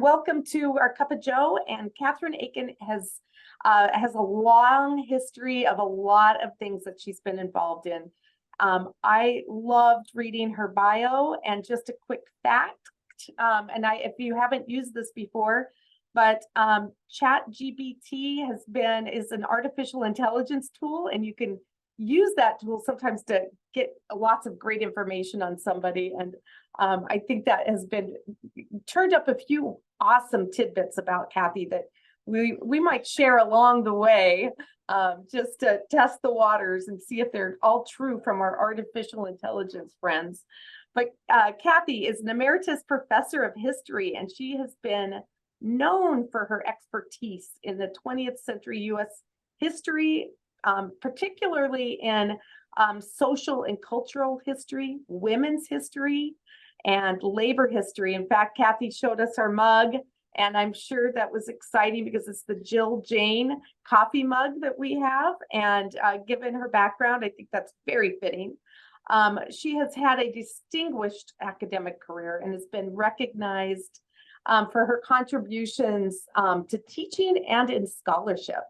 welcome to our Cup of Joe. And Katherine Aiken has a long history of a lot of things that she's been involved in. I loved reading her bio, and just a quick fact, if you haven't used this before, but ChatGPT is an artificial intelligence tool, and you can use that tool sometimes to get lots of great information on somebody. And I think that has been turned up a few awesome tidbits about Kathy that we might share along the way, just to test the waters and see if they're all true from our artificial intelligence friends. But Kathy is an emeritus professor of history, and she has been known for her expertise in the 20th century U.S. history, particularly in social and cultural history, women's history, and labor history. In fact, Kathy showed us our mug, and I'm sure that was exciting because it's the Jill Jane coffee mug that we have. And given her background, I think that's very fitting. She has had a distinguished academic career and has been recognized for her contributions to teaching and in scholarship.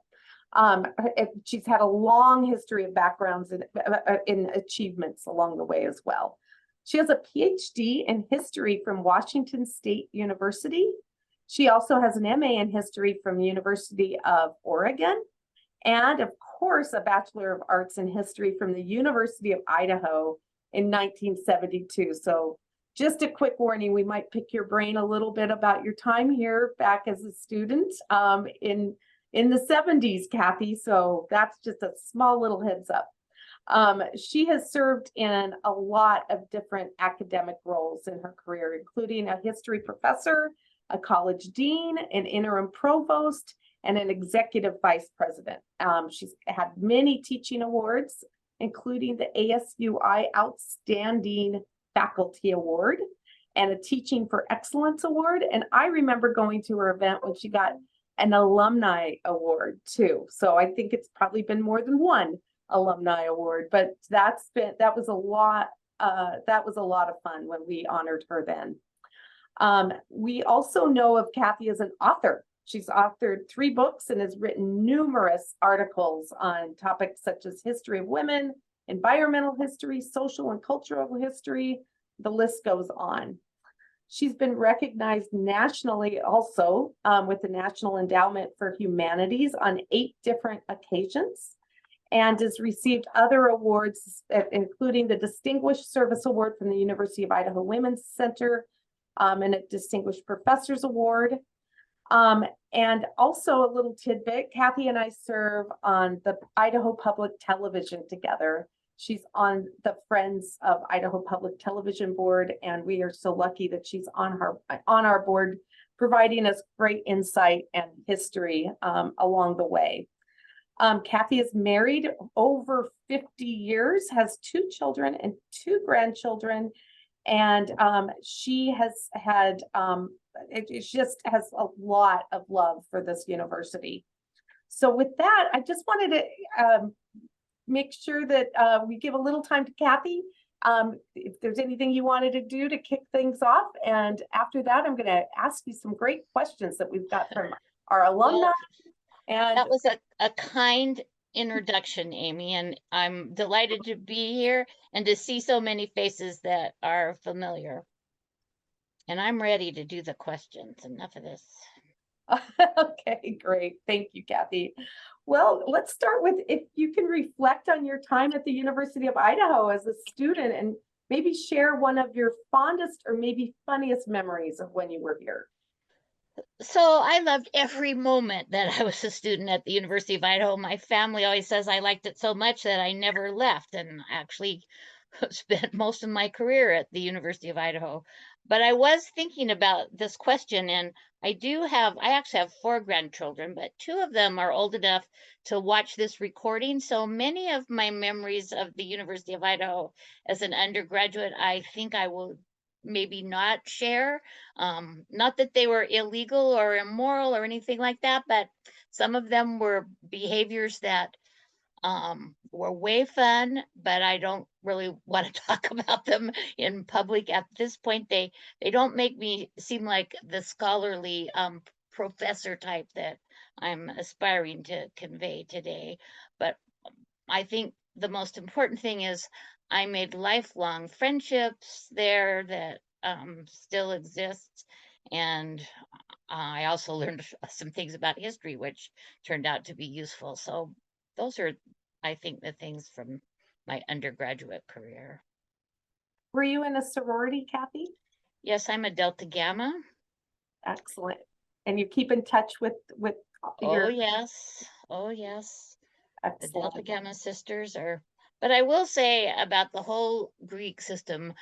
She's had a long history of backgrounds in achievements along the way as well. She has a PhD in history from Washington State University. She also has an MA in history from the University of Oregon, and of course, a Bachelor of Arts in History from the University of Idaho in 1972. So just a quick warning, we might pick your brain a little bit about your time here back as a student in the 70s, Kathy. So that's just a small little heads up. She has served in a lot of different academic roles in her career, including a history professor, a college dean, an interim provost, and an executive vice president. She's had many teaching awards, including the ASUI Outstanding Faculty Award and a Teaching for Excellence Award. And I remember going to her event when she got an alumni award too. So I think it's probably been more than one alumni award, but that was a lot of fun when we honored her then. We also know of Kathy as an author. She's authored 3 books and has written numerous articles on topics such as history of women, environmental history, social and cultural history. The list goes on. She's been recognized nationally also with the National Endowment for Humanities on 8 different occasions, and has received other awards, including the Distinguished Service Award from the University of Idaho Women's Center, and a Distinguished Professors Award. And also a little tidbit, Kathy and I serve on the Idaho Public Television together. She's on the Friends of Idaho Public Television board, and we are so lucky that she's on our board, providing us great insight and history along the way. Kathy is married over 50 years, has 2 children and 2 grandchildren, and she has had it just has a lot of love for this university. So with that, I just wanted to make sure that we give a little time to Kathy, if there's anything you wanted to do to kick things off. And after that, I'm going to ask you some great questions that we've got from our alumni. And that was a kind introduction, Amy, and I'm delighted to be here and to see so many faces that are familiar. And I'm ready to do the questions. Enough of this. Okay, great. Thank you, Kathy. Well, let's start with, if you can reflect on your time at the University of Idaho as a student and maybe share one of your fondest or maybe funniest memories of when you were here. So I loved every moment that I was a student at the University of Idaho. My family always says I liked it so much that I never left, and actually spent most of my career at the University of Idaho. But I was thinking about this question, and I actually have 4 grandchildren, but 2 of them are old enough to watch this recording. So many of my memories of the University of Idaho as an undergraduate, I think I will maybe not share. Not that they were illegal or immoral or anything like that, but some of them were behaviors that were way fun, but I don't really want to talk about them in public at this point. They don't make me seem like the scholarly professor type that I'm aspiring to convey today. But I think the most important thing is I made lifelong friendships there that still exist. And I also learned some things about history, which turned out to be useful. So those are, I think, the things from my undergraduate career. Were you in a sorority, Kathy? Yes, I'm a Delta Gamma. Excellent. And you keep in touch with Oh, your yes. Oh, yes. The Delta excellent. Gamma sisters are, but I will say about the whole Greek system,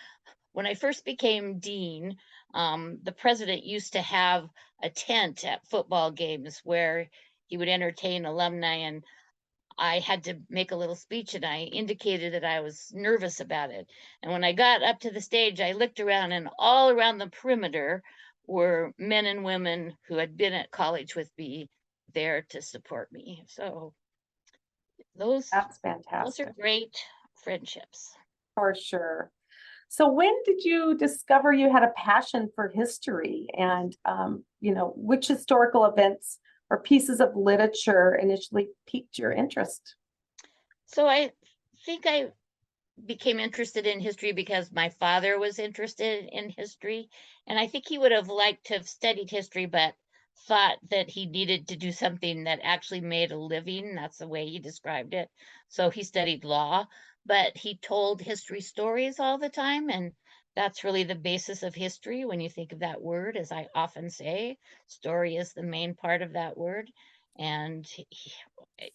when I first became dean, the president used to have a tent at football games where he would entertain alumni, and I had to make a little speech, and I indicated that I was nervous about it. And when I got up to the stage, I looked around, and all around the perimeter were men and women who had been at college with me there to support me. So those That's those are fantastic great friendships. for sure. So when did you discover you had a passion for history and which historical events or pieces of literature initially piqued your interest? So I think I became interested in history because my father was interested in history. And I think he would have liked to have studied history, but thought that he needed to do something that actually made a living. That's the way he described it. So he studied law, but he told history stories all the time. And that's really the basis of history when you think of that word, as I often say, story is the main part of that word. And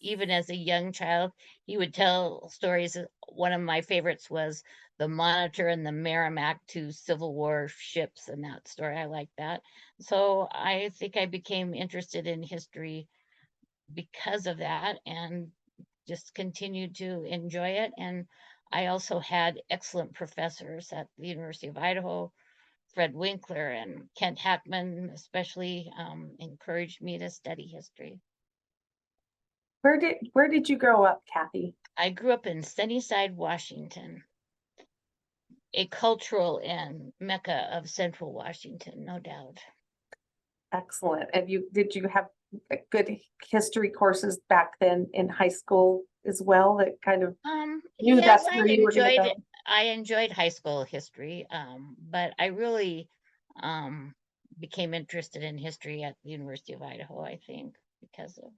even as a young child, he would tell stories. One of my favorites was the Monitor and the Merrimack, two Civil War ships, and that story. I like that. So I think I became interested in history because of that and just continued to enjoy it. And I also had excellent professors at the University of Idaho. Fred Winkler and Kent Hackman especially encouraged me to study history. Where did you grow up, Kathy? I grew up in Sunnyside, Washington, a cultural and mecca of central Washington, no doubt. Excellent. And did you have good history courses back then in high school as well that kind of knew Yes, that's where you were going to go? I enjoyed high school history, but I really um, became interested in history at the University of Idaho, I think, because of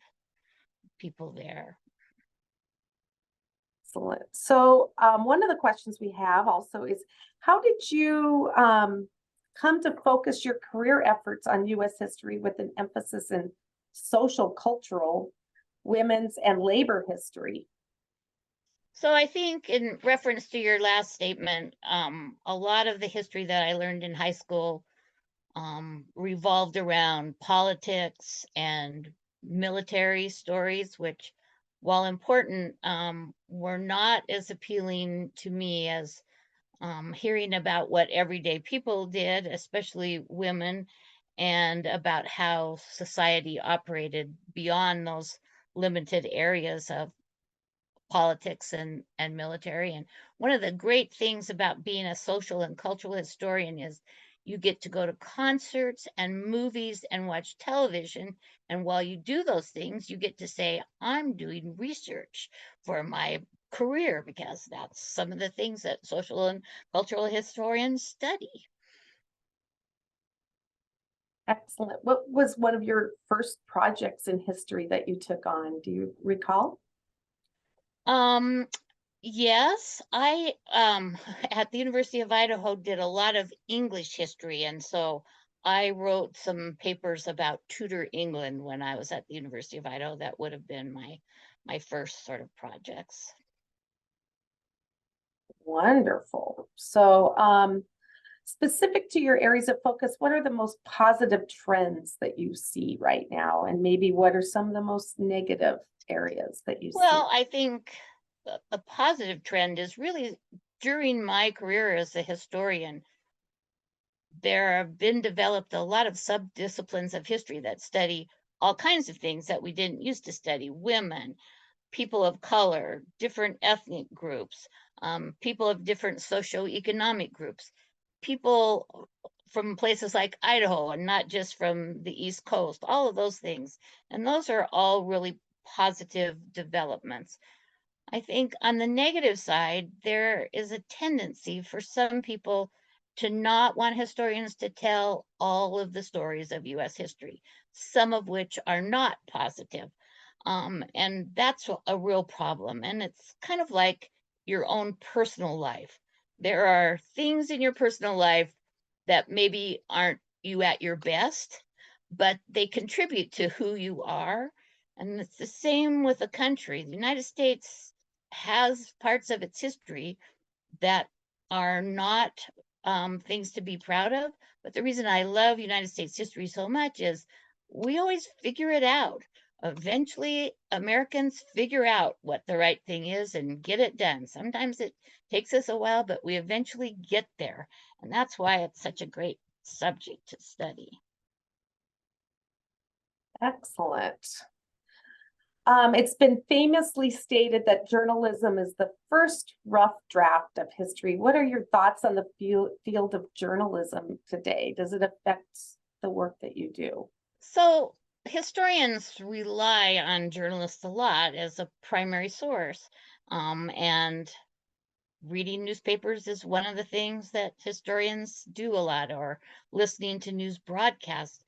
people there. Excellent. So one of the questions we have also is, how did you come to focus your career efforts on U.S. history with an emphasis in social, cultural, women's, and labor history? So I think in reference to your last statement, a lot of the history that I learned in high school revolved around politics and military stories, which, while important, were not as appealing to me as hearing about what everyday people did, especially women, and about how society operated beyond those limited areas of politics and military. And one of the great things about being a social and cultural historian is you get to go to concerts and movies and watch television. And while you do those things, you get to say, I'm doing research for my career, because that's some of the things that social and cultural historians study. Excellent. What was one of your first projects in history that you took on? Do you recall? Um, Yes, I at the University of Idaho did a lot of English history, and so I wrote some papers about Tudor England when I was at the University of Idaho. That would have been my first sort of projects. Wonderful. So, specific to your areas of focus, what are the most positive trends that you see right now? And maybe what are some of the most negative areas that you see? Well, I think the positive trend is really during my career as a historian, there have been developed a lot of subdisciplines of history that study all kinds of things that we didn't used to study: women, people of color, different ethnic groups, people of different socioeconomic groups, people from places like Idaho and not just from the East Coast, all of those things. And those are all really positive developments. I think on the negative side, there is a tendency for some people to not want historians to tell all of the stories of US history, some of which are not positive. And that's a real problem. And it's kind of like your own personal life. There are things in your personal life that maybe aren't you at your best, but they contribute to who you are. And it's the same with a country. The United States has parts of its history that are not things to be proud of. But the reason I love United States history so much is we always figure it out. Eventually, Americans figure out what the right thing is and get it done. Sometimes it takes us a while, but we eventually get there. And that's why it's such a great subject to study. Excellent. It's been famously stated that journalism is the first rough draft of history. What are your thoughts on the field of journalism today? Does it affect the work that you do? So historians rely on journalists a lot as a primary source. And reading newspapers is one of the things that historians do a lot, or listening to news broadcasts.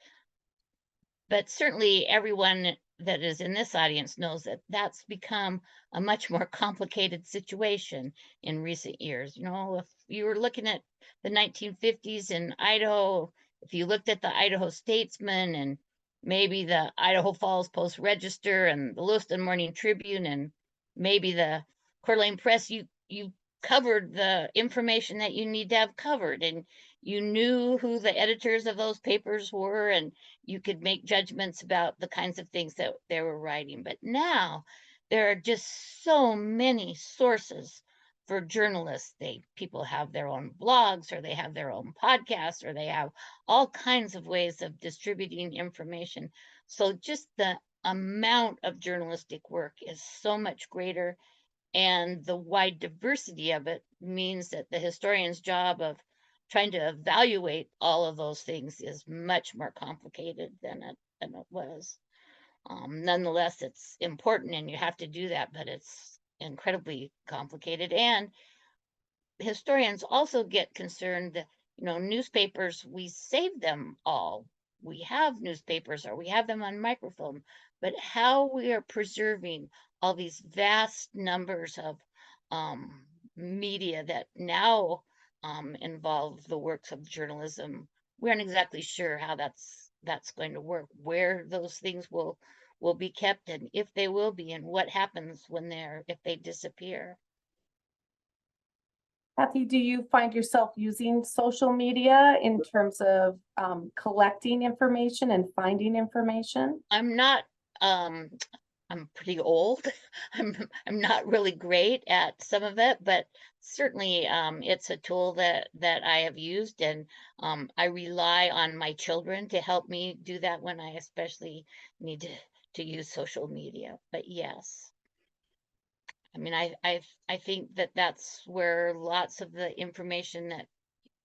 But certainly everyone that is in this audience knows that that's become a much more complicated situation in recent years. You know, if you were looking at the 1950s in Idaho, if you looked at the Idaho Statesman and maybe the Idaho Falls Post Register and the Lewiston Morning Tribune and maybe the Coeur d'Alene Press, you covered the information that you need to have covered, and you knew who the editors of those papers were, and you could make judgments about the kinds of things that they were writing. But now there are just so many sources for journalists. People have their own blogs, or they have their own podcasts, or they have all kinds of ways of distributing information. So just the amount of journalistic work is so much greater, and the wide diversity of it means that the historian's job of trying to evaluate all of those things is much more complicated than it was. Nonetheless, it's important and you have to do that, but it's incredibly complicated. And historians also get concerned that, you know, newspapers, we save them all. We have newspapers, or we have them on microfilm, but how we are preserving all these vast numbers of media that now involve the works of journalism, we aren't exactly sure how that's going to work, where those things will be kept, and if they will be, and what happens when if they disappear. Kathy, do you find yourself using social media in terms of collecting information and finding information? I'm not I'm pretty old. I'm not really great at some of it, but certainly it's a tool that I have used, and I rely on my children to help me do that when I especially need to use social media. But yes, I mean, I think that that's where lots of the information that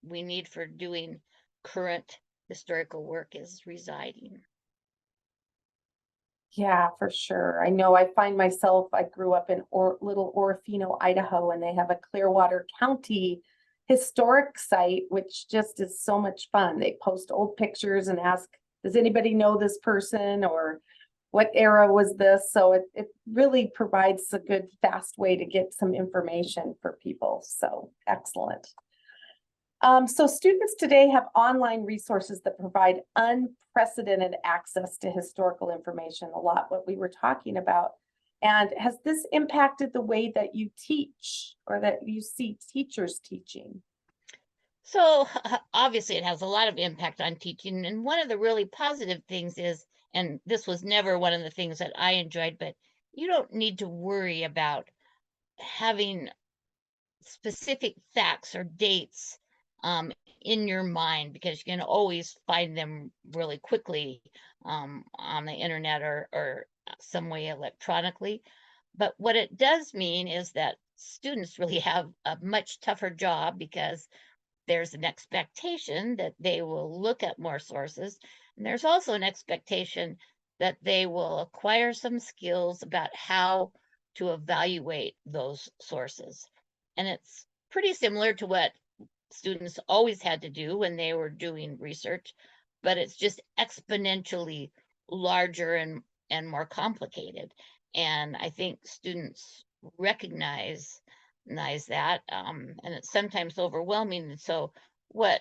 we need for doing current historical work is residing. Yeah, for sure. I know I find myself, I grew up in little Orofino, Idaho, and they have a Clearwater County historic site, which just is so much fun. They post old pictures and ask, does anybody know this person, or what era was this? So it really provides a good, fast way to get some information for people. So excellent. So students today have online resources that provide unprecedented access to historical information, a lot what we were talking about. And has this impacted the way that you teach, or that you see teachers teaching? So obviously it has a lot of impact on teaching. And one of the really positive things is, and this was never one of the things that I enjoyed, but you don't need to worry about having specific facts or dates in your mind, because you can always find them really quickly on the internet or some way electronically. But what it does mean is that students really have a much tougher job because there's an expectation that they will look at more sources. And there's also an expectation that they will acquire some skills about how to evaluate those sources. And it's pretty similar to what students always had to do when they were doing research, but it's just exponentially larger and more complicated. And I think students recognize that, and it's sometimes overwhelming. And so what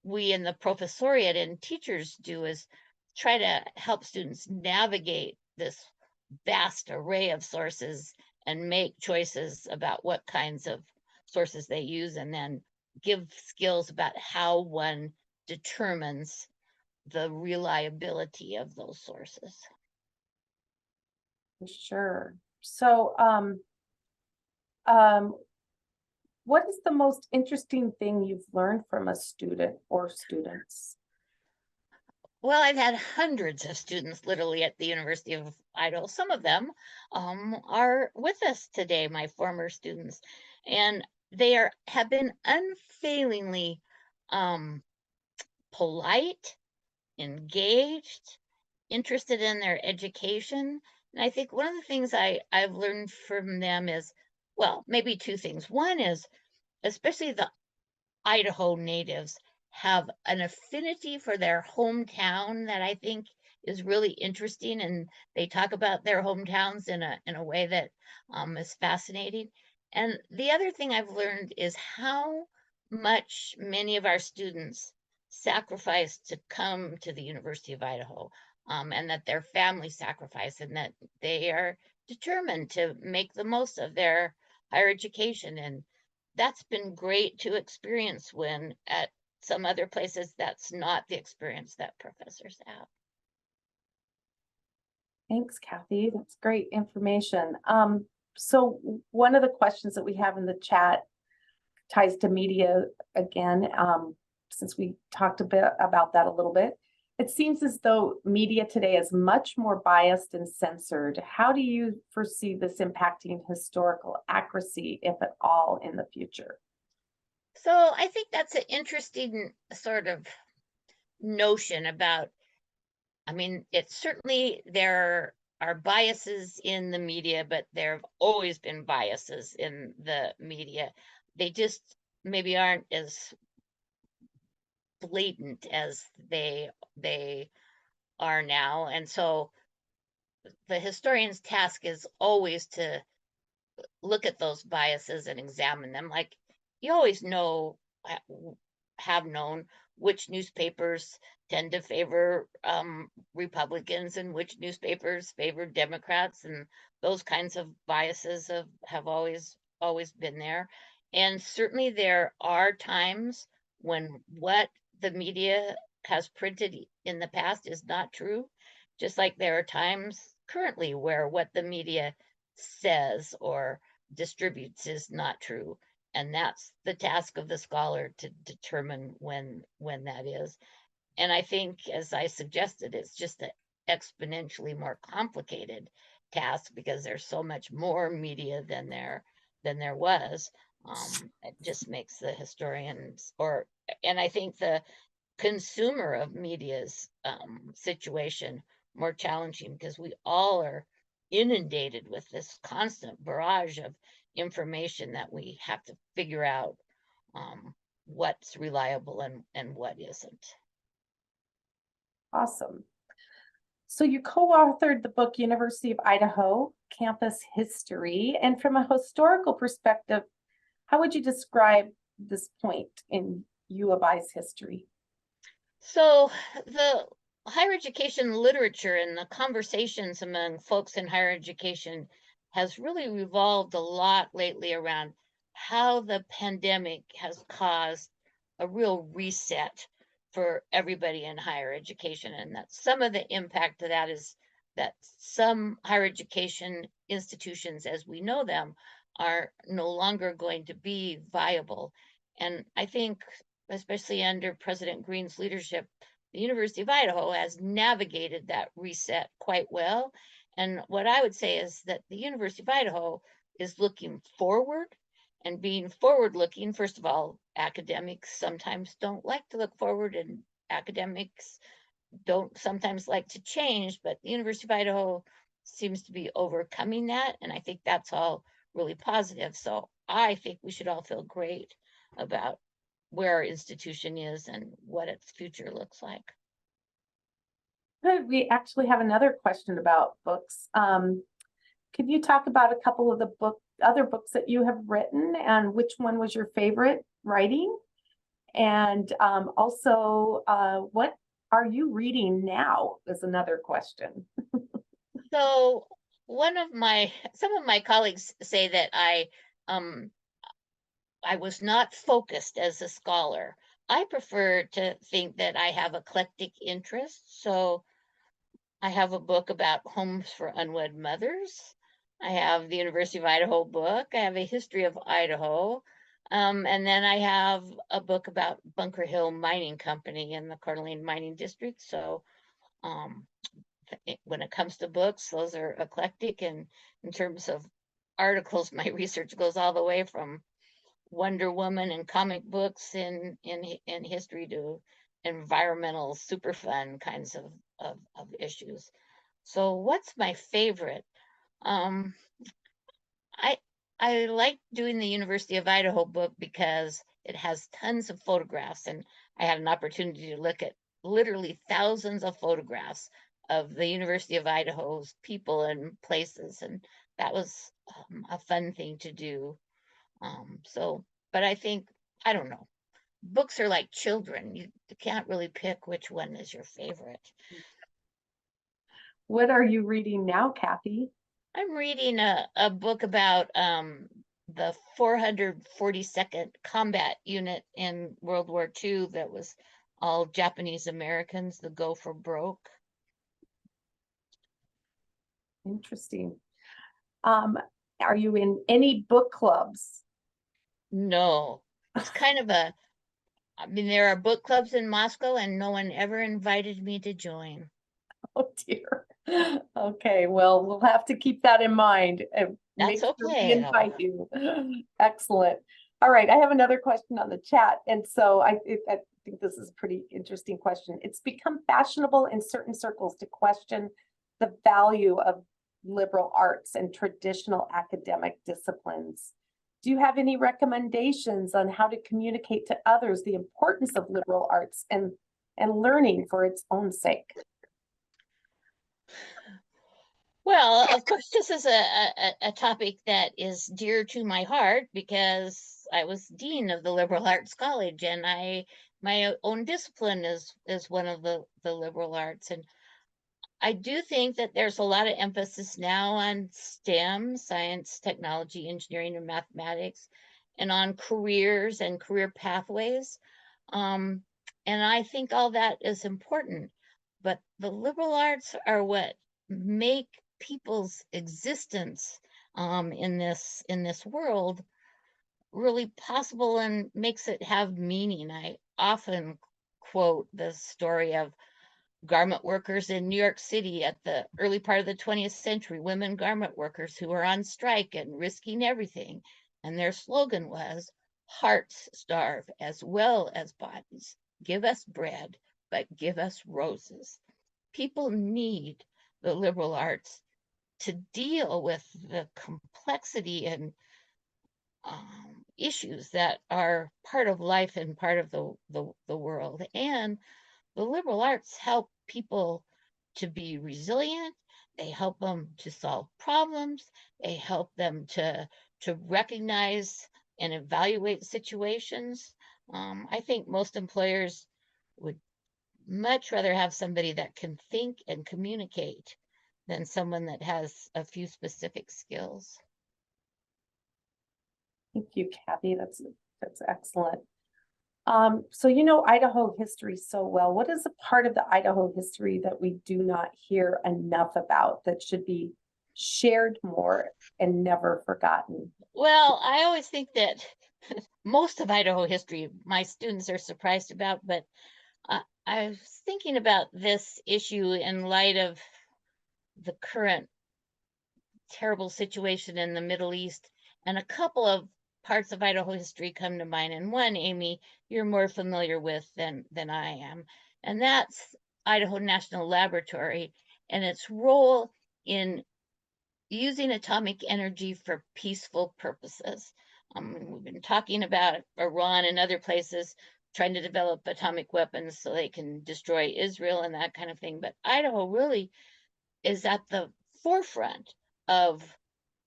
we in the professoriate and teachers do is try to help students navigate this vast array of sources and make choices about what kinds of sources they use, and then give skills about how one determines the reliability of those sources. Sure. So, what is the most interesting thing you've learned from a student or students? Well, I've had hundreds of students literally at the University of Idaho. Some of them are with us today, my former students, and they have been unfailingly um, polite, engaged, interested in their education. And I think one of the things I've learned from them is, well, maybe two things. One is, especially the Idaho natives have an affinity for their hometown that I think is really interesting, and they talk about their hometowns in a way that is fascinating. And the other thing I've learned is how much many of our students sacrifice to come to the University of Idaho, and that their family sacrifice, and that they are determined to make the most of their higher education. And that's been great to experience, when at some other places that's not the experience that professors have. Thanks, Kathy. That's great information. So one of the questions that we have in the chat ties to media again, since we talked a bit about that a little bit. It seems as though media today is much more biased and censored. How do you foresee this impacting historical accuracy, if at all, in the future? So I think that's an interesting sort of notion about, I mean, it's certainly there are biases in the media, but there have always been biases in the media. They just maybe aren't as blatant as they are now. And so the historian's task is always to look at those biases and examine them. Like, you always know, have known, which newspapers tend to favor Republicans and which newspapers favor Democrats, and those kinds of biases have always been there. And certainly there are times when what the media has printed in the past is not true, just like there are times currently where what the media says or distributes is not true. And that's the task of the scholar, to determine when that is. And I think, as I suggested, it's just an exponentially more complicated task, because there's so much more media than there was. It just makes the historians, and I think the consumer of media's situation more challenging, because we all are inundated with this constant barrage of information that we have to figure out what's reliable and what isn't. Awesome. So you co-authored the book University of Idaho, Campus History. And from a historical perspective, how would you describe this point in U of I's history? So the higher education literature and the conversations among folks in higher education has really revolved a lot lately around how the pandemic has caused a real reset for everybody in higher education. And that some of the impact of that is that some higher education institutions, as we know them, are no longer going to be viable. And I think, especially under President Green's leadership, the University of Idaho has navigated that reset quite well. And what I would say is that the University of Idaho is looking forward, and being forward looking. First of all, academics sometimes don't like to look forward, and academics don't sometimes like to change, but the University of Idaho seems to be overcoming that. And I think that's all really positive. So I think we should all feel great about where our institution is and what its future looks like. Good. We actually have another question about books. Could you talk about a couple of the other books that you have written, and which one was your favorite writing? And also, what are you reading now is another question. So some of my colleagues say that I was not focused as a scholar. I prefer to think that I have eclectic interests. So I have a book about homes for unwed mothers. I have the University of Idaho book. I have a history of Idaho. And then I have a book about Bunker Hill Mining Company in the Coeur d'Alene Mining District. So when it comes to books, those are eclectic. And in terms of articles, my research goes all the way from Wonder Woman and comic books in history to environmental super fun kinds of issues. So what's my favorite? Um, I like doing the University of Idaho book because it has tons of photographs, and I had an opportunity to look at literally thousands of photographs of the University of Idaho's people and places, and that was a fun thing to do. But I think, I don't know, books are like children. You can't really pick which one is your favorite. What are you reading now, Kathy? I'm reading a book about the 442nd Combat Unit in World War II that was all Japanese Americans, the Go for Broke. Interesting. Are you in any book clubs? No, it's kind of I mean, there are book clubs in Moscow and no one ever invited me to join. Oh dear. Okay, well, we'll have to keep that in mind and make That's sure we okay, though. invite you. Excellent. All right, I have another question on the chat. And so I think this is a pretty interesting question. It's become fashionable in certain circles to question the value of liberal arts and traditional academic disciplines. Do you have any recommendations on how to communicate to others the importance of liberal arts and learning for its own sake? Well, of course, this is a topic that is dear to my heart because I was dean of the liberal arts college, and my own discipline is one of the liberal arts. And I do think that there's a lot of emphasis now on STEM, science, technology, engineering, and mathematics, and on careers and career pathways. And I think all that is important. But the liberal arts are what make people's existence in this world really possible and makes it have meaning. I often quote the story of garment workers in New York City at the early part of the 20th century, women garment workers who were on strike and risking everything. And their slogan was, hearts starve as well as bodies. Give us bread, but give us roses. People need the liberal arts to deal with the complexity and issues that are part of life and part of the world. And the liberal arts help people to be resilient. They help them to solve problems. They help them to recognize and evaluate situations. I think most employers would much rather have somebody that can think and communicate than someone that has a few specific skills. Thank you, Kathy. That's excellent. So you know Idaho history so well. What is a part of the Idaho history that we do not hear enough about that should be shared more and never forgotten? Well, I always think that most of Idaho history, my students are surprised about, but I was thinking about this issue in light of the current terrible situation in the Middle East, and a couple of parts of Idaho history come to mind. And one, Amy, you're more familiar with than I am, and that's Idaho National Laboratory and its role in using atomic energy for peaceful purposes. We've been talking about Iran and other places trying to develop atomic weapons so they can destroy Israel and that kind of thing. But Idaho really is at the forefront of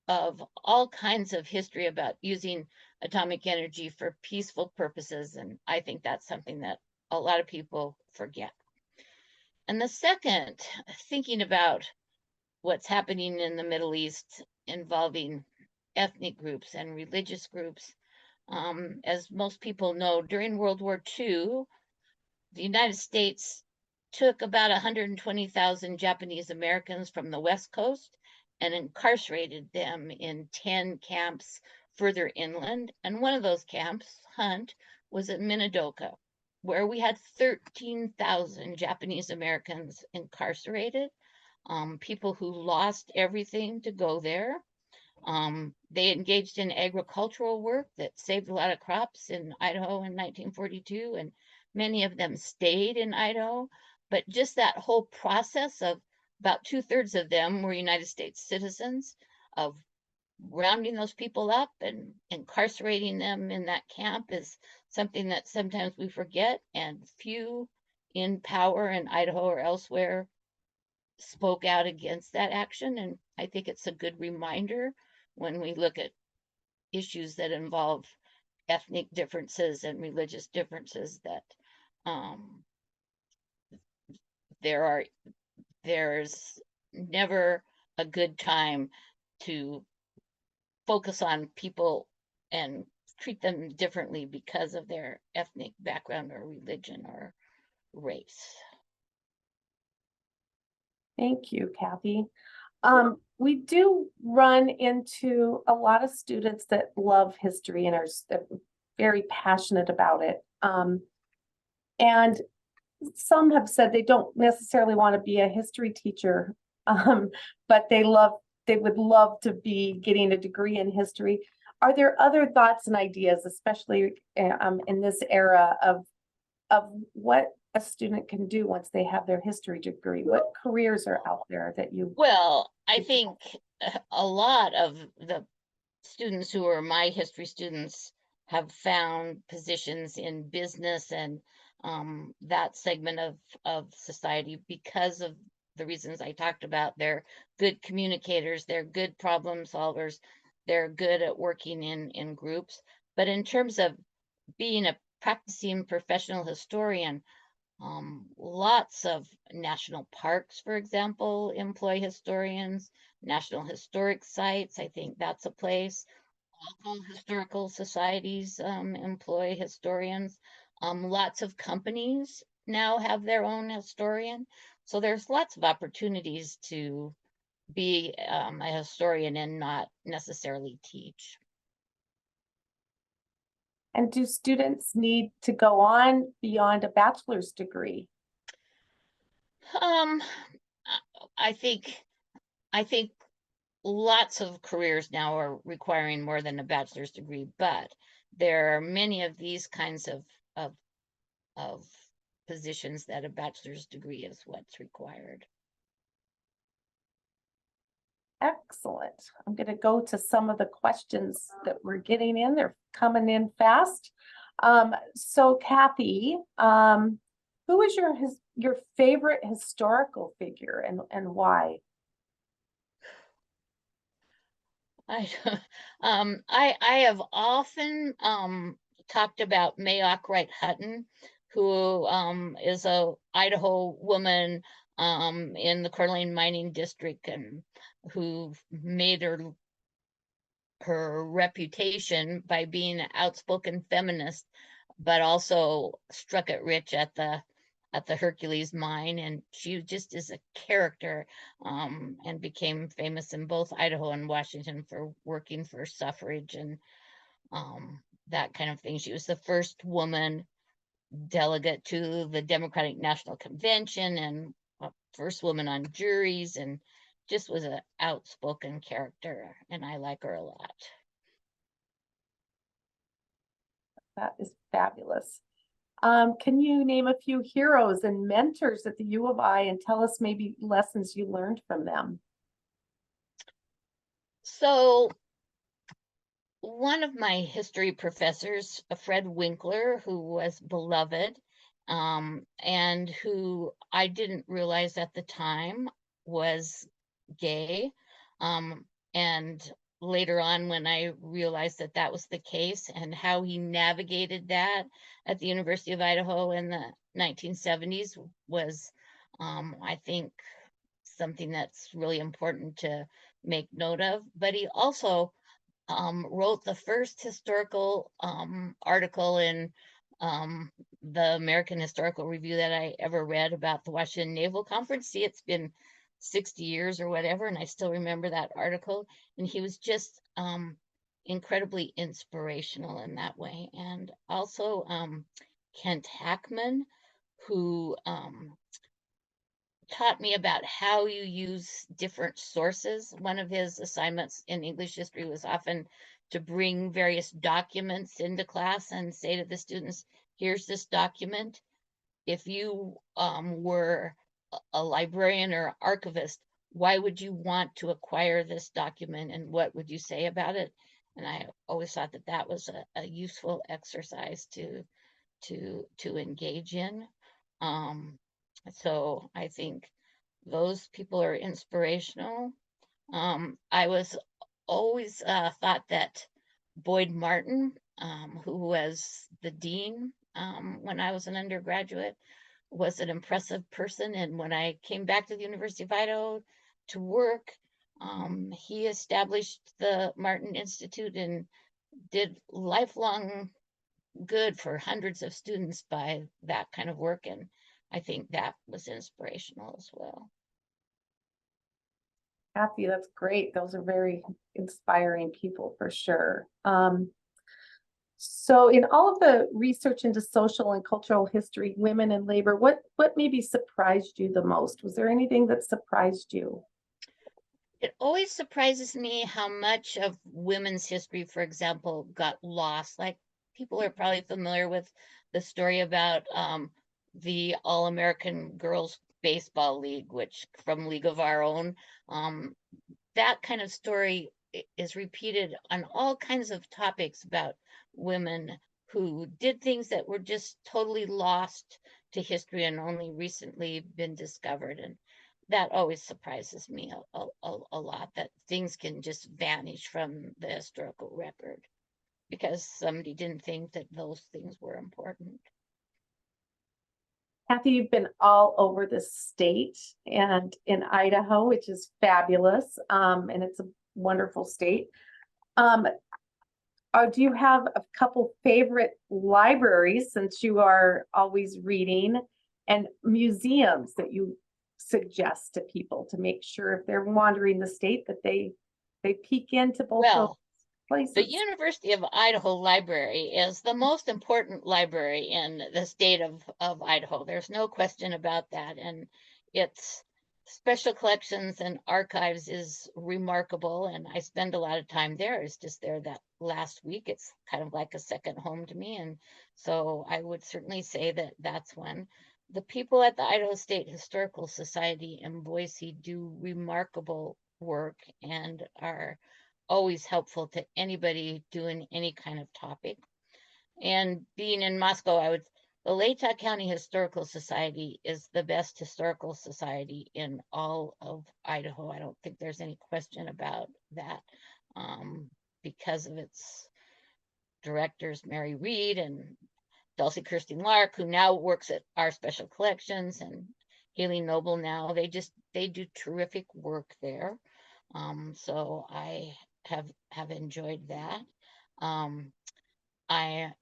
all kinds of history about using atomic energy for peaceful purposes. And I think that's something that a lot of people forget. And the second, thinking about what's happening in the Middle East involving ethnic groups and religious groups. As most people know, during World War II, the United States took about 120,000 Japanese Americans from the West Coast and incarcerated them in 10 camps further inland. And one of those camps, Hunt, was at Minidoka, where we had 13,000 Japanese Americans incarcerated, people who lost everything to go there. They engaged in agricultural work that saved a lot of crops in Idaho in 1942, and many of them stayed in Idaho. But just that whole process of about 2/3 of them were United States citizens, of rounding those people up and incarcerating them in that camp is something that sometimes we forget, and few in power in Idaho or elsewhere spoke out against that action. And I think it's a good reminder when we look at issues that involve ethnic differences and religious differences that there's never a good time to focus on people and treat them differently because of their ethnic background or religion or race. Thank you, Kathy. We do run into a lot of students that love history and are very passionate about it. And some have said they don't necessarily want to be a history teacher, but they would love to be getting a degree in history. Are there other thoughts and ideas, especially in this era of what a student can do once they have their history degree? What careers are out there that you? Well, I think a lot of the students who are my history students have found positions in business and that segment of society because of the reasons I talked about. They're good communicators, they're good problem solvers, they're good at working in groups. But in terms of being a practicing professional historian, lots of national parks, for example, employ historians. National historic sites, I think that's a place. Local historical societies employ historians. Lots of companies now have their own historian. So there's lots of opportunities to be a historian and not necessarily teach. And do students need to go on beyond a bachelor's degree? I think lots of careers now are requiring more than a bachelor's degree, but there are many of these kinds of positions that a bachelor's degree is what's required. Excellent. I'm going to go to some of the questions that we're getting in. They're coming in fast. So Kathy, who is your favorite historical figure and why? I have often talked about May Arkwright Hutton, who is a Idaho woman in the Coeur d'Alene mining district, and who made her reputation by being an outspoken feminist, but also struck it rich at the Hercules mine. And she just is a character, and became famous in both Idaho and Washington for working for suffrage and that kind of thing. She was the first woman delegate to the Democratic National Convention and first woman on juries, and just was an outspoken character, and I like her a lot. That is fabulous. Can you name a few heroes and mentors at the U of I and tell us maybe lessons you learned from them? So one of my history professors, Fred Winkler, who was beloved, and who I didn't realize at the time was gay. And later on, when I realized that that was the case and how he navigated that at the University of Idaho in the 1970s was, I think, something that's really important to make note of. But he also wrote the first historical article in the American Historical Review that I ever read about the Washington Naval Conference. See, it's been 60 years or whatever, and I still remember that article. And he was just incredibly inspirational in that way. And also Kent Hackman, who taught me about how you use different sources. One of his assignments in English history was often to bring various documents into class and say to the students, here's this document. If you were a librarian or archivist, why would you want to acquire this document and what would you say about it? And I always thought that that was a useful exercise to engage in. So I think those people are inspirational. I was always thought that Boyd Martin, who was the dean when I was an undergraduate, was an impressive person. And when I came back to the University of Idaho to work, he established the Martin Institute and did lifelong good for hundreds of students by that kind of work. And I think that was inspirational as well. Kathy, that's great. Those are very inspiring people for sure. So in all of the research into social and cultural history, women and labor, what maybe surprised you the most? Was there anything that surprised you? It always surprises me how much of women's history, for example, got lost. Like, people are probably familiar with the story about the All-American Girls Baseball League, which from League of Our Own. That kind of story is repeated on all kinds of topics about women who did things that were just totally lost to history and only recently been discovered. And that always surprises me a lot, that things can just vanish from the historical record because somebody didn't think that those things were important. Kathy, you've been all over the state and in Idaho, which is fabulous. And it's a wonderful state. Do you have a couple favorite libraries, since you are always reading, and museums that you suggest to people to make sure if they're wandering the state that they peek into both those Well, places? the University of Idaho Library is the most important library in the state of Idaho. There's no question about that. And its special collections and archives is remarkable. And I spend a lot of time there. I was just there that last week. It's kind of like a second home to me. And so I would certainly say that that's one. The people at the Idaho State Historical Society in Boise do remarkable work and are always helpful to anybody doing any kind of topic. And being in Moscow, the Latah County Historical Society is the best historical society in all of Idaho. I don't think there's any question about that, because of its directors, Mary Reed and Dulcie Kirsten Lark, who now works at our special collections, and Haley Noble now. They do terrific work there. So I have enjoyed that. I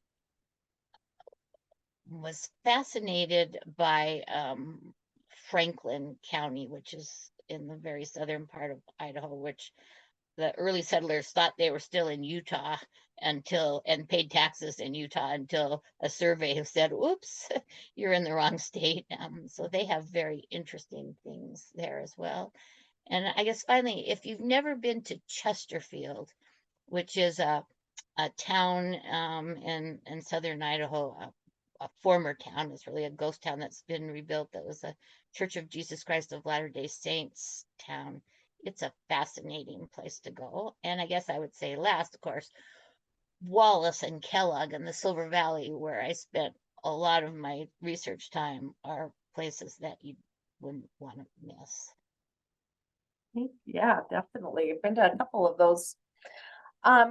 was fascinated by Franklin County, which is in the very southern part of Idaho, which the early settlers thought they were still in Utah and paid taxes in Utah until a survey said, oops, you're in the wrong state. So they have very interesting things there as well. And I guess finally, if you've never been to Chesterfield, which is a town in southern Idaho, a former town, it's really a ghost town that's been rebuilt, that was a Church of Jesus Christ of Latter-day Saints town. It's a fascinating place to go. And I guess I would say last, of course, Wallace and Kellogg and the Silver Valley, where I spent a lot of my research time, are places that you wouldn't want to miss. Yeah, definitely. I've been to a couple of those.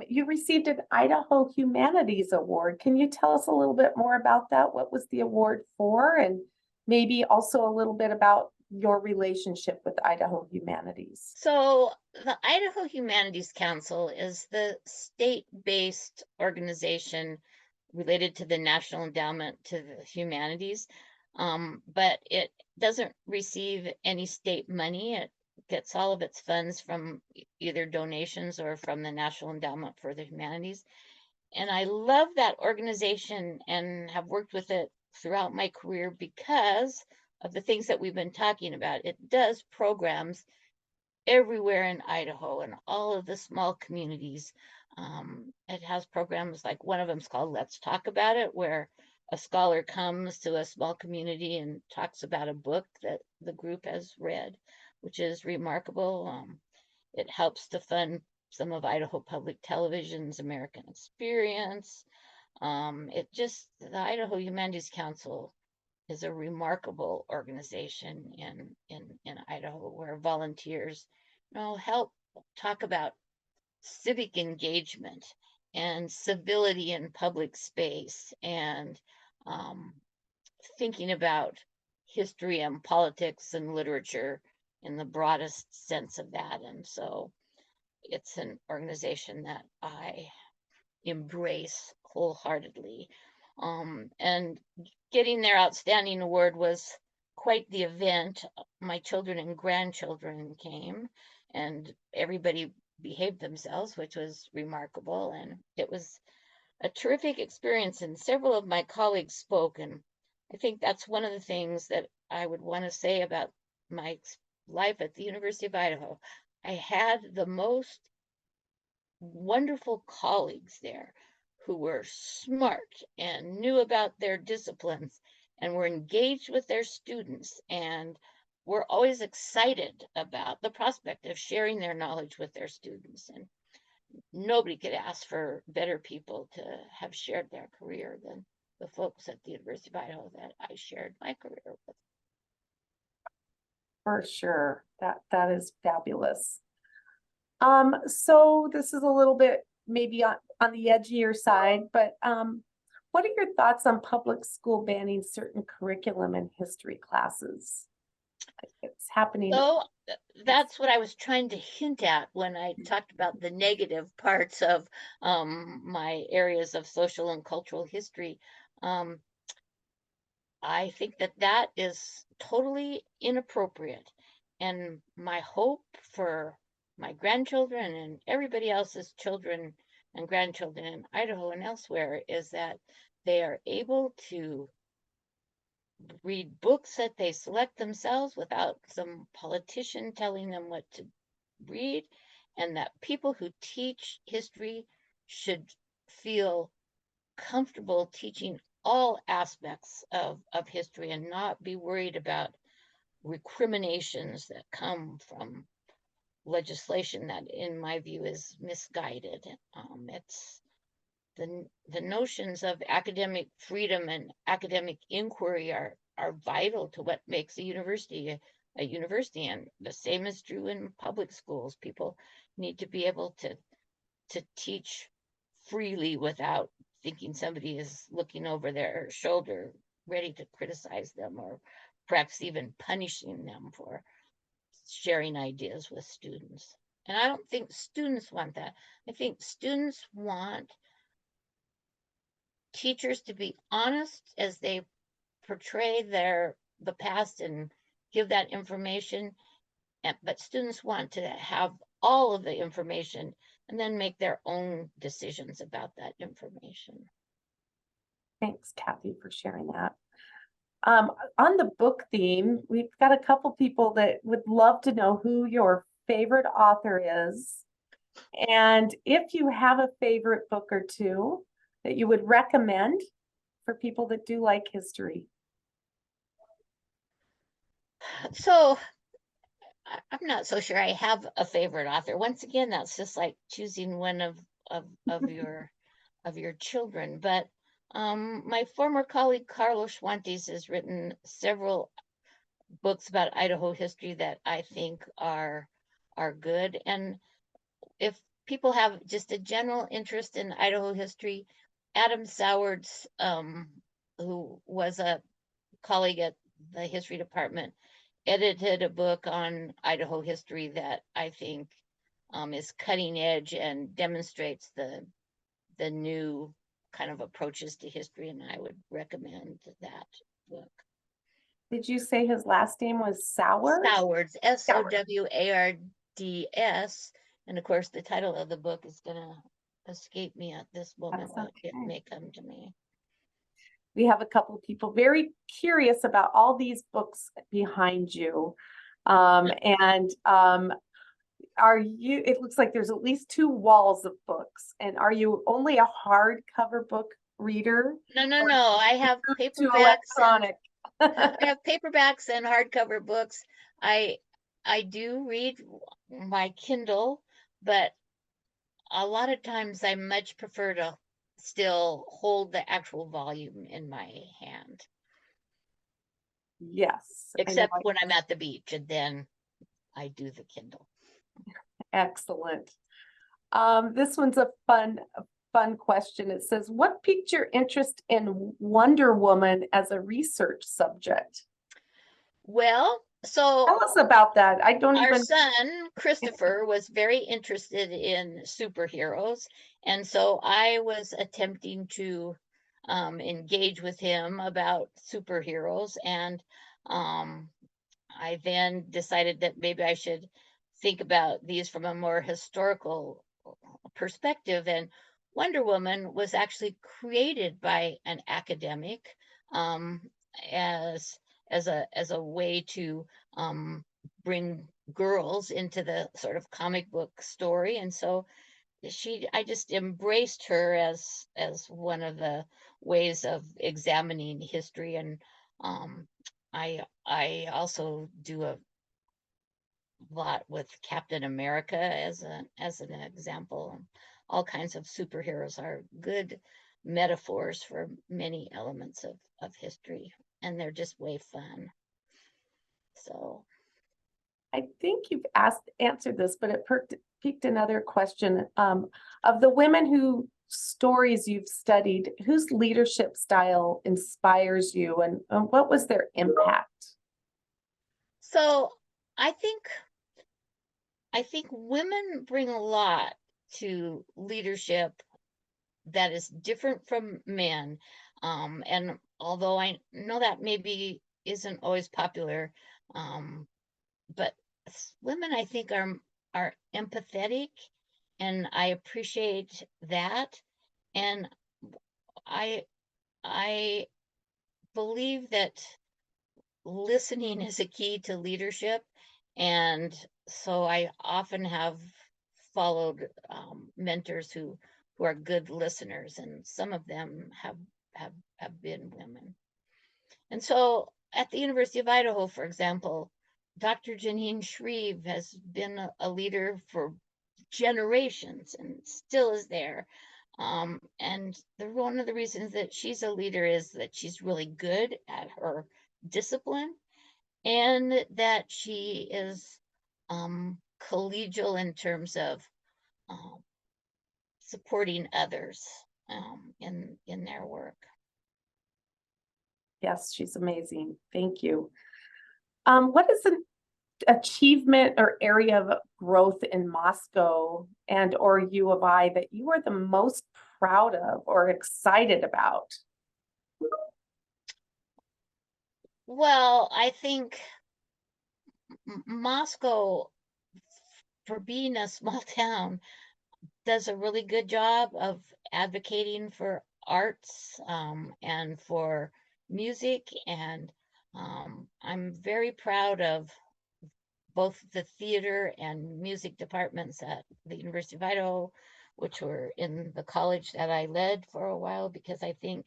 You received an Idaho Humanities Award. Can you tell us a little bit more about that? What was the award for? And maybe also a little bit about your relationship with Idaho Humanities. So the Idaho Humanities Council is the state-based organization related to the National Endowment to the Humanities, but it doesn't receive any state money. It gets all of its funds from either donations or from the National Endowment for the Humanities. And I love that organization and have worked with it throughout my career because of the things that we've been talking about. It does programs everywhere in Idaho and all of the small communities. It has programs like one of them is called Let's Talk About It, where a scholar comes to a small community and talks about a book that the group has read, which is remarkable. It helps to fund some of Idaho Public Television's American Experience. The Idaho Humanities Council is a remarkable organization in Idaho, where volunteers, help talk about civic engagement and civility in public space, and thinking about history and politics and literature in the broadest sense of that. And so it's an organization that I embrace wholeheartedly. And getting their outstanding award was quite the event. My children and grandchildren came, and everybody behaved themselves, which was remarkable. And it was a terrific experience. And several of my colleagues spoke. And I think that's one of the things that I would want to say about my life at the University of Idaho. I had the most wonderful colleagues there who were smart and knew about their disciplines and were engaged with their students and were always excited about the prospect of sharing their knowledge with their students. And nobody could ask for better people to have shared their career than the folks at the University of Idaho that I shared my career with. For sure. That is fabulous. So this is a little bit maybe on the edgier side, but what are your thoughts on public school banning certain curriculum and history classes? It's happening. So that's what I was trying to hint at when I talked about the negative parts of my areas of social and cultural history. I think that is totally inappropriate. And my hope for my grandchildren and everybody else's children and grandchildren in Idaho and elsewhere is that they are able to read books that they select themselves without some politician telling them what to read, and that people who teach history should feel comfortable teaching all aspects of history and not be worried about recriminations that come from legislation that, in my view, is misguided. It's the notions of academic freedom and academic inquiry are vital to what makes a university a university, and the same is true in public schools. People need to be able to teach freely without thinking somebody is looking over their shoulder, ready to criticize them or perhaps even punishing them for sharing ideas with students. And I don't think students want that. I think students want teachers to be honest as they portray the past and give that information. But students want to have all of the information and then make their own decisions about that information. Thanks, Kathy, for sharing that. On the book theme, we've got a couple people that would love to know who your favorite author is, and if you have a favorite book or two that you would recommend for people that do like history. So I'm not so sure I have a favorite author. Once again, that's just like choosing one of your children. But my former colleague Carlos Schwantes has written several books about Idaho history that I think are good. And if people have just a general interest in Idaho history, Adam Sowards, who was a colleague at the history department, edited a book on Idaho history that I think is cutting edge and demonstrates the new kind of approaches to history, and I would recommend that book. Did you say his last name was Sowards? Sowards, Sowards. And of course, the title of the book is going to escape me at this moment, but it may come to me. We have a couple of people very curious about all these books behind you. Are you, it looks like there's at least 2 walls of books. And are you only a hardcover book reader? No. I have paperbacks. Electronic. I have paperbacks and hardcover books. I do read my Kindle, but a lot of times I much prefer to still hold the actual volume in my hand. Yes. Except when I'm at the beach, and then I do the Kindle. Excellent. This one's a fun question. It says, what piqued your interest in Wonder Woman as a research subject? Well, so tell us about that. Our son, Christopher, was very interested in superheroes. And so I was attempting to engage with him about superheroes. And I then decided that maybe I should think about these from a more historical perspective. And Wonder Woman was actually created by an academic as a way to bring girls into the sort of comic book story. And so I just embraced her as one of the ways of examining history. And I also do a lot with Captain America as an example. All kinds of superheroes are good metaphors for many elements of history, and they're just way fun. So I think you've answered this, but it piqued another question. Of the women whose stories you've studied, whose leadership style inspires you, and what was their impact? So I think women bring a lot to leadership that is different from men. And although I know that maybe isn't always popular, but women, I think, are empathetic, and I appreciate that. And I believe that listening is a key to leadership, and so I often have followed mentors who are good listeners, and some of them have been women. And so at the University of Idaho, for example, Dr. Janine Shreve has been a leader for generations and still is there. And one of the reasons that she's a leader is that she's really good at her discipline, and that she is collegial in terms of supporting others in their work. Yes, she's amazing. Thank you. What is an achievement or area of growth in Moscow and or U of I that you are the most proud of or excited about? Well, I think Moscow, for being a small town, does a really good job of advocating for arts and for music. And I'm very proud of both the theater and music departments at the University of Idaho, which were in the college that I led for a while, because I think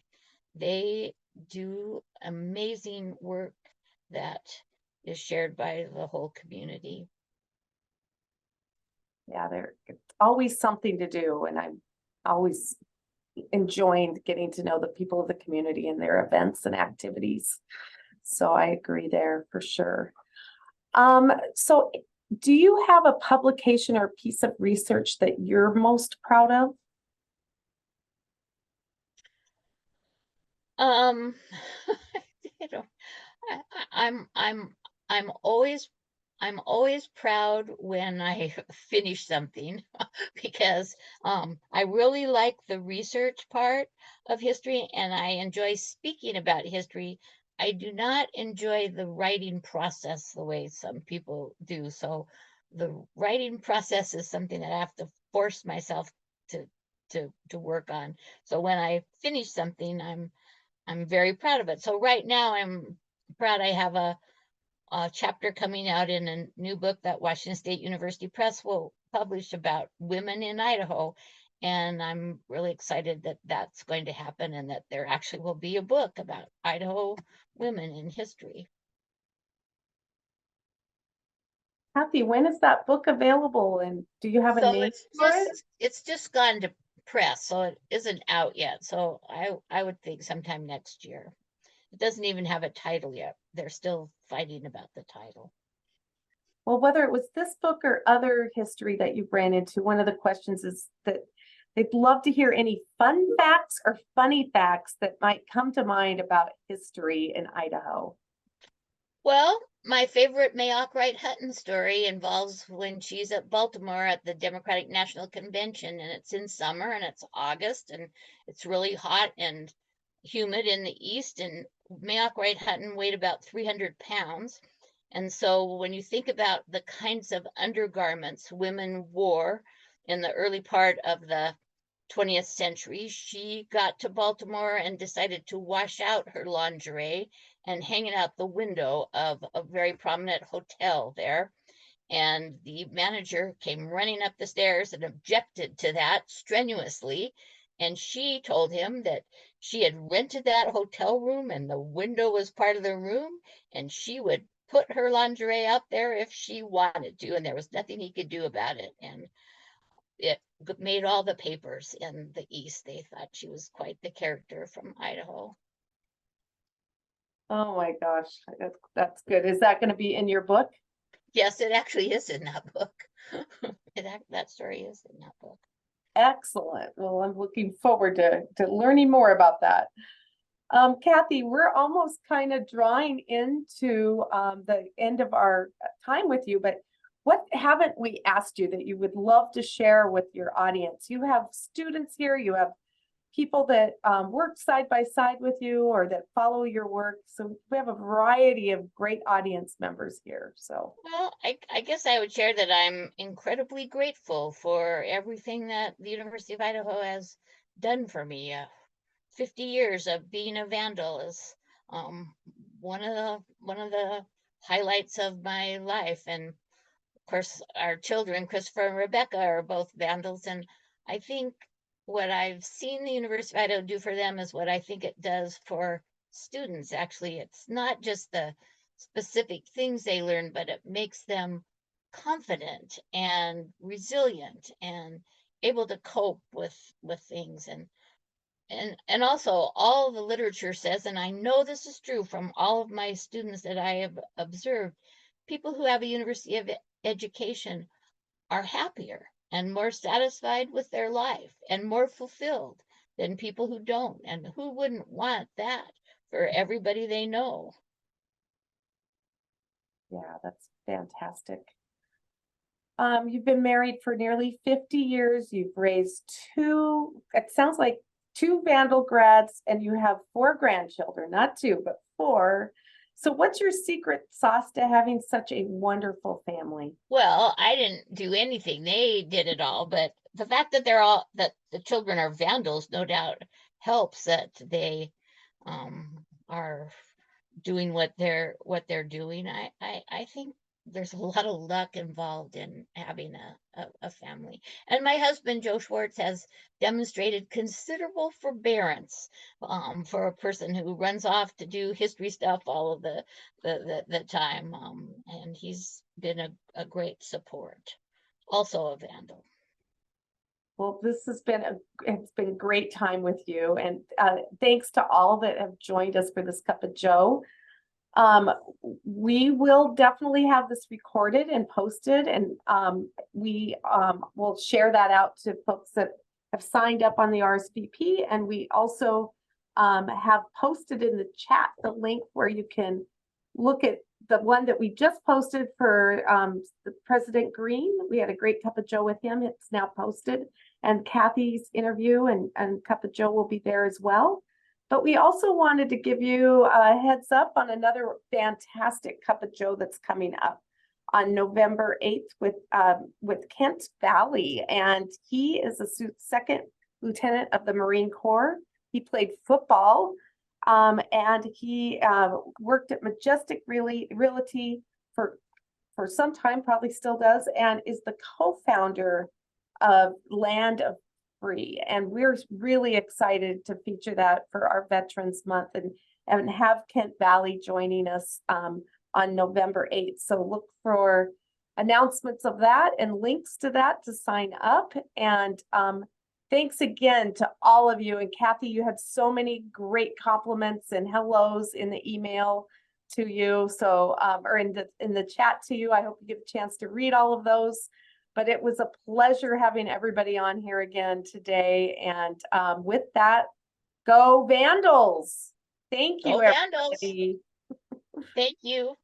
they do amazing work that is shared by the whole community. Yeah, there's always something to do, and I'm always enjoying getting to know the people of the community and their events and activities. So I agree there for sure. So do you have a publication or piece of research that you're most proud of? You know, I'm always proud when I finish something because I really like the research part of history and I enjoy speaking about history. I do not enjoy the writing process the way some people do. So the writing process is something that I have to force myself to to work on. So when I finish something, I'm very proud of it. So right now I'm proud I have a chapter coming out in a new book that Washington State University Press will publish about women in Idaho. And I'm really excited that that's going to happen and that there actually will be a book about Idaho women in history. Kathy, when is that book available and do you have a So name for it? it's just gone to press, so it isn't out yet. So I would think sometime next year. It doesn't even have a title yet. They're still fighting about the title. Well, whether it was this book or other history that you ran into, one of the questions is that they'd love to hear any fun facts or funny facts that might come to mind about history in Idaho. Well, my favorite Mayock Wright Hutton story involves when she's at Baltimore at the Democratic National Convention, and it's in summer and it's August and it's really hot and humid in the east. And Mayock Wright Hutton weighed about 300 pounds. And so when you think about the kinds of undergarments women wore in the early part of the 20th century, she got to Baltimore and decided to wash out her lingerie and hang it out the window of a very prominent hotel there. And the manager came running up the stairs and objected to that strenuously. And she told him that she had rented that hotel room and the window was part of the room, and she would put her lingerie out there if she wanted to, and there was nothing he could do about it. And it made all the papers in the East. They thought she was quite the character from Idaho. Oh my gosh, that's good. Is that going to be in your book? Yes, it actually is in that book. That story is in that book. Excellent. Well, I'm looking forward to learning more about that. Kathy, we're almost kind of drawing into the end of our time with you, but what haven't we asked you that you would love to share with your audience? You have students here, you have people that work side by side with you or that follow your work. So we have a variety of great audience members here. So, Well, I guess I would share that I'm incredibly grateful for everything that the University of Idaho has done for me. 50 years of being a Vandal is um, one of the highlights of my life. And of course, our children, Christopher and Rebecca, are both Vandals. And I think what I've seen the University of Idaho do for them is what I think it does for students. Actually, it's not just the specific things they learn, but it makes them confident and resilient and able to cope with things. And also all the literature says, and I know this is true from all of my students that I have observed, people who have a university of education are happier and more satisfied with their life and more fulfilled than people who don't. And who wouldn't want that for everybody they know? yeah, that's fantastic. You've been married for nearly 50 years. You've raised it sounds like two Vandal grads, and you have 4 grandchildren, not 2, but 4. So what's your secret sauce to having such a wonderful family? Well, I didn't do anything. They did it all, but the fact that that the children are Vandals no doubt helps that they are doing what they're doing. I think there's a lot of luck involved in having a family. And my husband, Joe Schwartz, has demonstrated considerable forbearance for a person who runs off to do history stuff all of the time. And he's been a great support. Also a Vandal. Well, this has been it's been a great time with you, and thanks to all that have joined us for this Cup of Joe. We will definitely have this recorded and posted, and we will share that out to folks that have signed up on the RSVP, and we also have posted in the chat the link where you can look at the one that we just posted for the President Green. We had a great Cup of Joe with him. It's now posted, and Kathy's interview and Cup of Joe will be there as well. But we also wanted to give you a heads up on another fantastic Cup of Joe that's coming up on November 8th with Kent Valley, and he is a second lieutenant of the Marine Corps. He played football. And he worked at Majestic Realty for some time, probably still does, and is the co-founder of Land of Free. And we're really excited to feature that for our Veterans Month and have Kent Valley joining us on November 8th. So look for announcements of that and links to that to sign up. And thanks again to all of you. And Kathy, you had so many great compliments and hellos in the email to you. So, or in the chat to you. I hope you get a chance to read all of those. But it was a pleasure having everybody on here again today. And with that, go Vandals. Thank you, Go Vandals. everybody. Thank you.